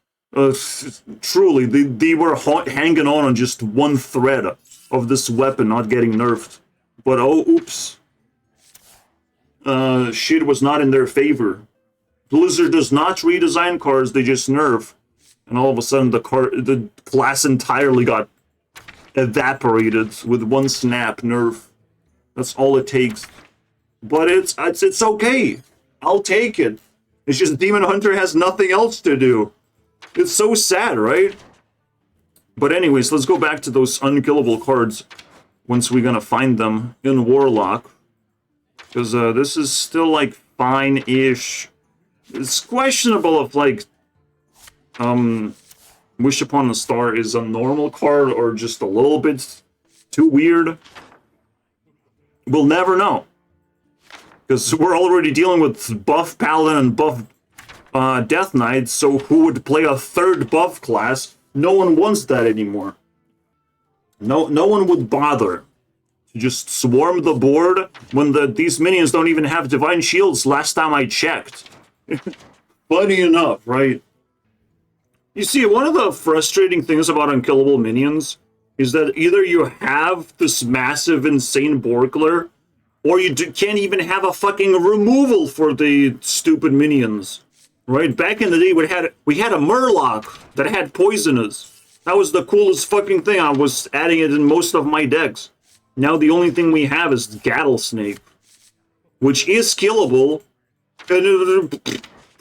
Truly, they were hanging on just one thread of this weapon not getting nerfed. But oh, oops. Shit was not in their favor. Blizzard does not redesign cards, they just nerf. And all of a sudden the class entirely got evaporated with one snap nerf. That's all it takes. But it's okay. I'll take it. It's just Demon Hunter has nothing else to do. It's so sad, right? But anyways, let's go back to those unkillable cards once we're gonna find them in Warlock. Because this is still like fine-ish. It's questionable if, like, Wish Upon a Star is a normal card or just a little bit too weird. We'll never know. Because we're already dealing with buff Paladin and buff Death Knight, so who would play a third buff class? No one wants that anymore. No one would bother to just swarm the board when these minions don't even have Divine Shields last time I checked. Funny enough, right? You see, one of the frustrating things about unkillable minions is that either you have this massive, insane Borkler, or you can't even have a fucking removal for the stupid minions. Right? Back in the day, we had a Murloc that had Poisonous. That was the coolest fucking thing. I was adding it in most of my decks. Now the only thing we have is Rattlesnake, which is killable. And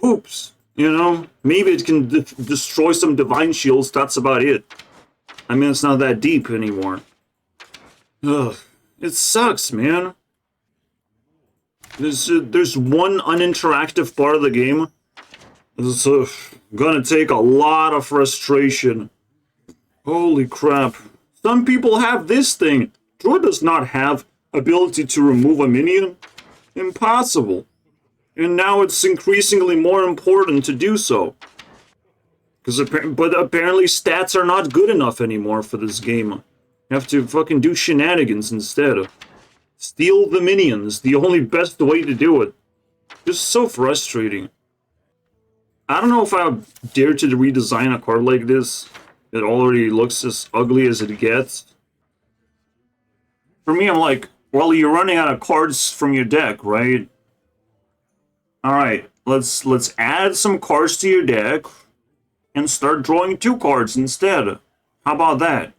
oops, you know, maybe it can destroy some Divine Shields. That's about it. I mean, it's not that deep anymore. Ugh, it sucks, man. There's one uninteractive part of the game. It's gonna take a lot of frustration. Holy crap. Some people have this thing. Druid does not have ability to remove a minion. Impossible. And now it's increasingly more important to do so. But apparently stats are not good enough anymore for this game. You have to fucking do shenanigans instead. Steal the minions, the only best way to do it. Just so frustrating. I don't know if I dare to redesign a card like this. It already looks as ugly as it gets. For me, I'm like, well, you're running out of cards from your deck, right? Alright, let's add some cards to your deck and start drawing 2 cards instead. How about that?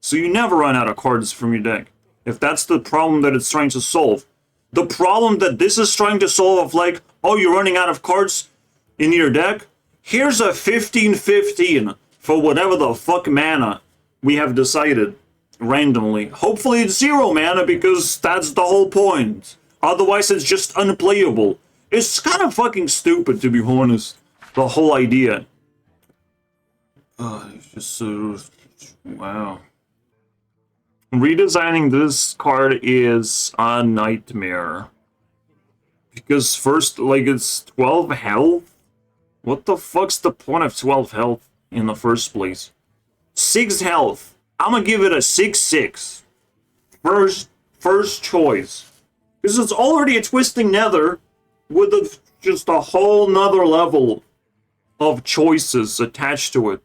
So you never run out of cards from your deck. If that's the problem that it's trying to solve. The problem that this is trying to solve of like, oh, you're running out of cards in your deck? Here's a 15/15 for whatever the fuck mana we have decided randomly. Hopefully it's 0 mana because that's the whole point. Otherwise it's just unplayable. It's kind of fucking stupid, to be honest. The whole idea. It's just so... wow. Redesigning this card is a nightmare. Because first, like, it's 12 health? What the fuck's the point of 12 health in the first place? 6 health. I'm gonna give it a 6/6. First choice. Because it's already a Twisting Nether with just a whole nother level of choices attached to it.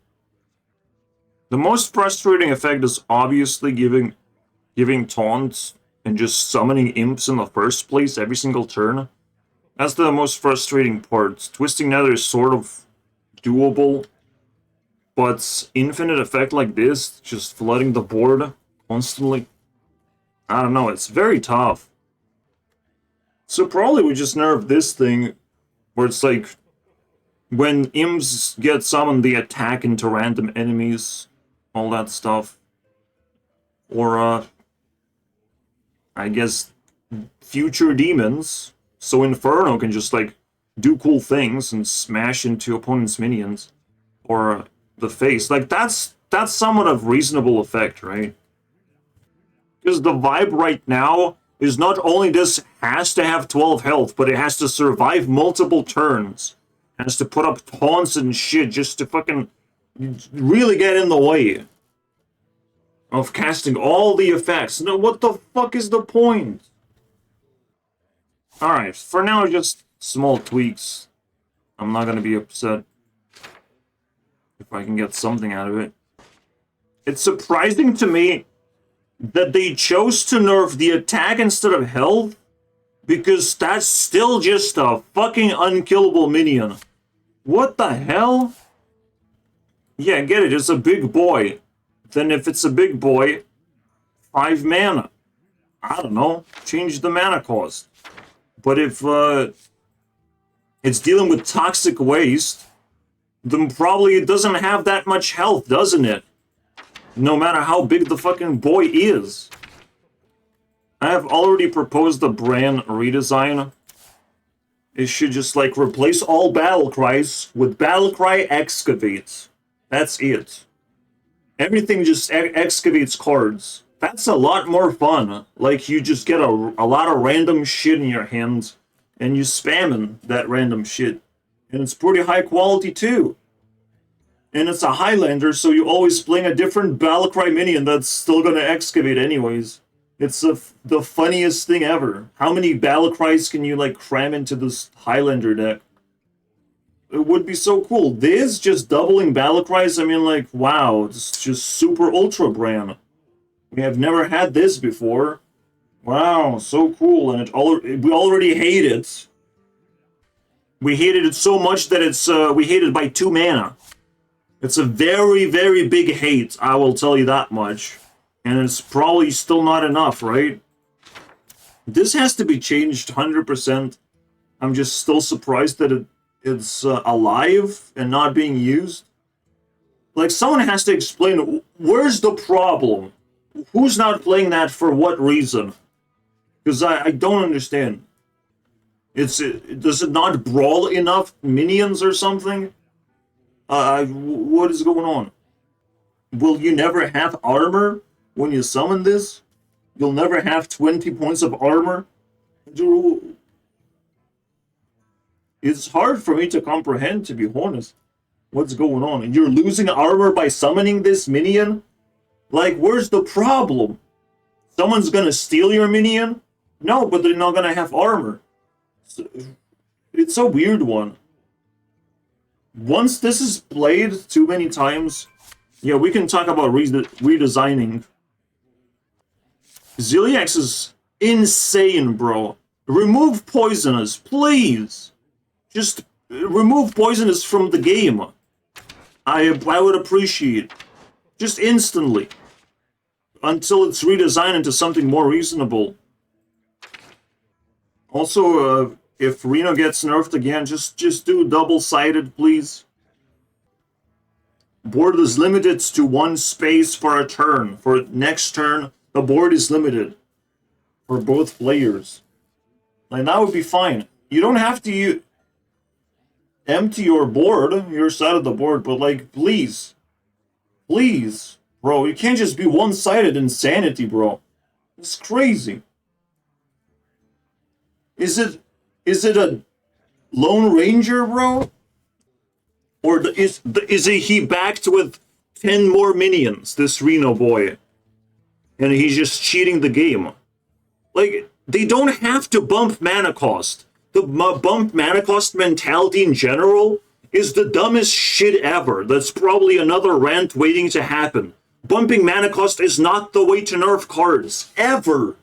The most frustrating effect is obviously giving taunts and just summoning imps in the first place every single turn. That's the most frustrating part. Twisting Nether is sort of doable, but infinite effect like this, just flooding the board constantly, I don't know, it's very tough. So probably we just nerf this thing, where it's like, when imps get summoned, they attack into random enemies, all that stuff. Or, I guess, future demons, so Inferno can just, like, do cool things and smash into opponents' minions. Or the face. Like, that's somewhat of reasonable effect, right? Because the vibe right now is not only this has to have 12 health, but it has to survive multiple turns. It has to put up taunts and shit just to fucking really get in the way of casting all the effects. No, what the fuck is the point? Alright, for now, just small tweaks. I'm not gonna be upset if I can get something out of it. It's surprising to me that they chose to nerf the attack instead of health, because that's still just a fucking unkillable minion. What the hell? Yeah, get it, it's a big boy. Then if it's a big boy, 5 mana. I don't know, change the mana cost. But if it's dealing with toxic waste, then probably it doesn't have that much health, doesn't it? No matter how big the fucking boy is. I have already proposed a brand redesign. It should just, like, replace all battle cries with Battlecry Excavates. That's it. Everything just excavates cards. That's a lot more fun. Like, you just get a lot of random shit in your hands, and you spamming that random shit. And it's pretty high quality, too. And it's a Highlander, so you always playing a different Battlecry minion that's still gonna excavate anyways. It's the funniest thing ever. How many Battlecries can you, like, cram into this Highlander deck? It would be so cool. This just doubling Battlecries, I mean, like, wow, it's just super ultra brand. We have never had this before. Wow, so cool, and we already hate it. We hated it so much that we hate it by 2 mana. It's a very, very big hate, I will tell you that much. And it's probably still not enough, right? This has to be changed 100%. I'm just still surprised that it's alive and not being used. Like, someone has to explain, where's the problem? Who's not playing that for what reason? Because I don't understand. Does it not brawl enough minions or something? What is going on? Will you never have armor when you summon this? You'll never have 20 points of armor? It's hard for me to comprehend, to be honest, what's going on. And you're losing armor by summoning this minion? Like, where's the problem? Someone's gonna steal your minion? No, but they're not gonna have armor. It's a weird one. Once this is played too many times, yeah, we can talk about redesigning. Ziliax is insane, bro. Remove Poisonous, please. Just remove Poisonous from the game. I would appreciate it. Just instantly. Until it's redesigned into something more reasonable. Also, if Reno gets nerfed again, just do double-sided, please. Board is limited to 1 space for a turn. For next turn, the board is limited for both players. Like, that would be fine. You don't have to empty your board, your side of the board, but like, please. Please. Bro, you can't just be one-sided insanity, bro. It's crazy. Is it a Lone Ranger, bro? Or is he backed with 10 more minions, this Reno boy? And he's just cheating the game. Like, they don't have to bump mana cost. The bump mana cost mentality in general is the dumbest shit ever. That's probably another rant waiting to happen. Bumping mana cost is not the way to nerf cards. Ever.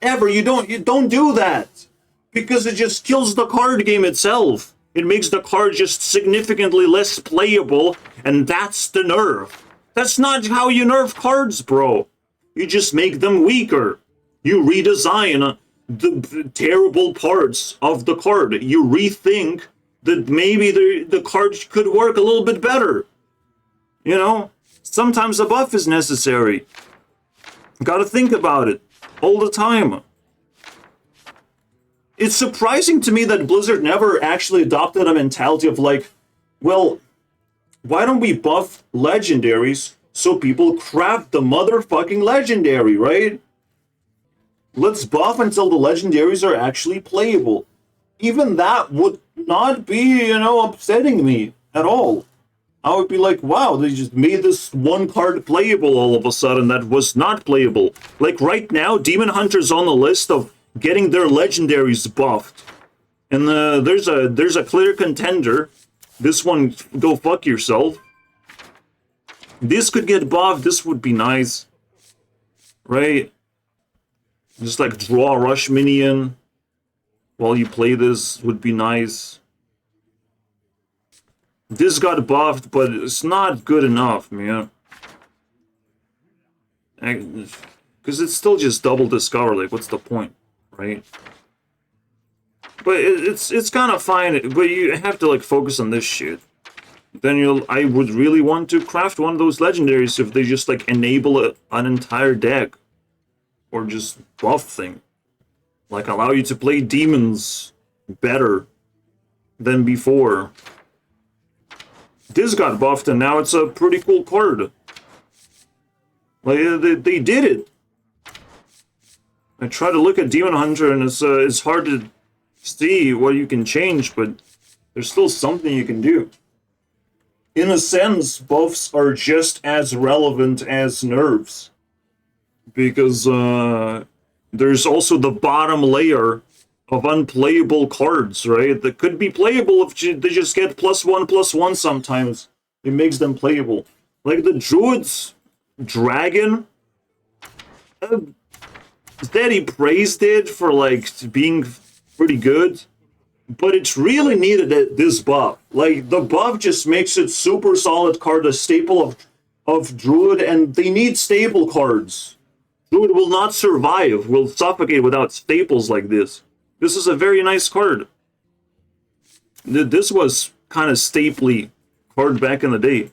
Ever. You don't do that. Because it just kills the card game itself. It makes the card just significantly less playable, and that's the nerf. That's not how you nerf cards, bro. You just make them weaker. You redesign the terrible parts of the card. You rethink that maybe the card could work a little bit better. You know? Sometimes a buff is necessary. Gotta think about it all the time. It's surprising to me that Blizzard never actually adopted a mentality of like, well, why don't we buff legendaries so people craft the motherfucking legendary, right? Let's buff until the legendaries are actually playable. Even that would not be, upsetting me at all. I would be like, wow, they just made this one card playable all of a sudden that was not playable. Like right now, Demon Hunter's on the list of getting their legendaries buffed. And there's a clear contender. This one, go fuck yourself. This could get buffed, this would be nice. Right? Just like draw a rush minion while you play this would be nice. This got buffed, but it's not good enough, man. Because it's still just double discover, like what's the point, right? But it's kind of fine, but you have to like focus on this shit. Then I would really want to craft one of those legendaries if they just like enable an entire deck. Or just buff thing. Like allow you to play demons better than before. This got buffed and now it's a pretty cool card. Like they did it. I try to look at Demon Hunter and it's hard to see what you can change, but there's still something you can do. In a sense, buffs are just as relevant as nerfs. Because there's also the bottom layer of unplayable cards, right? That could be playable if they just get +1/+1 sometimes. It makes them playable. Like the Druid's Dragon. Steady praised it for like being pretty good. But it's really needed this buff. Like the buff just makes it super solid card, a staple of Druid, and they need stable cards. Druid will not survive, will suffocate without staples like this. This is a very nice card. This was kind of stapley card back in the day.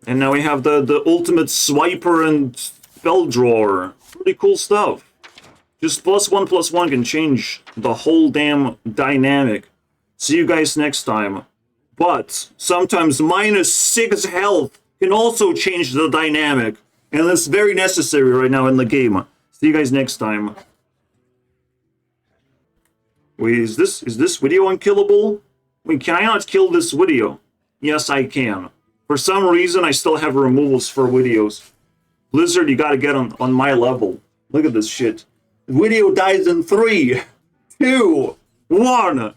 And now we have the ultimate swiper and spell drawer. Pretty cool stuff. Just +1/+1 can change the whole damn dynamic. See you guys next time. But sometimes -6 health can also change the dynamic. And that's very necessary right now in the game. See you guys next time. Wait, is this video unkillable? Wait, can I not kill this video? Yes, I can. For some reason, I still have removals for videos. Blizzard, you gotta get on my level. Look at this shit. The video dies in 3, 2, 1.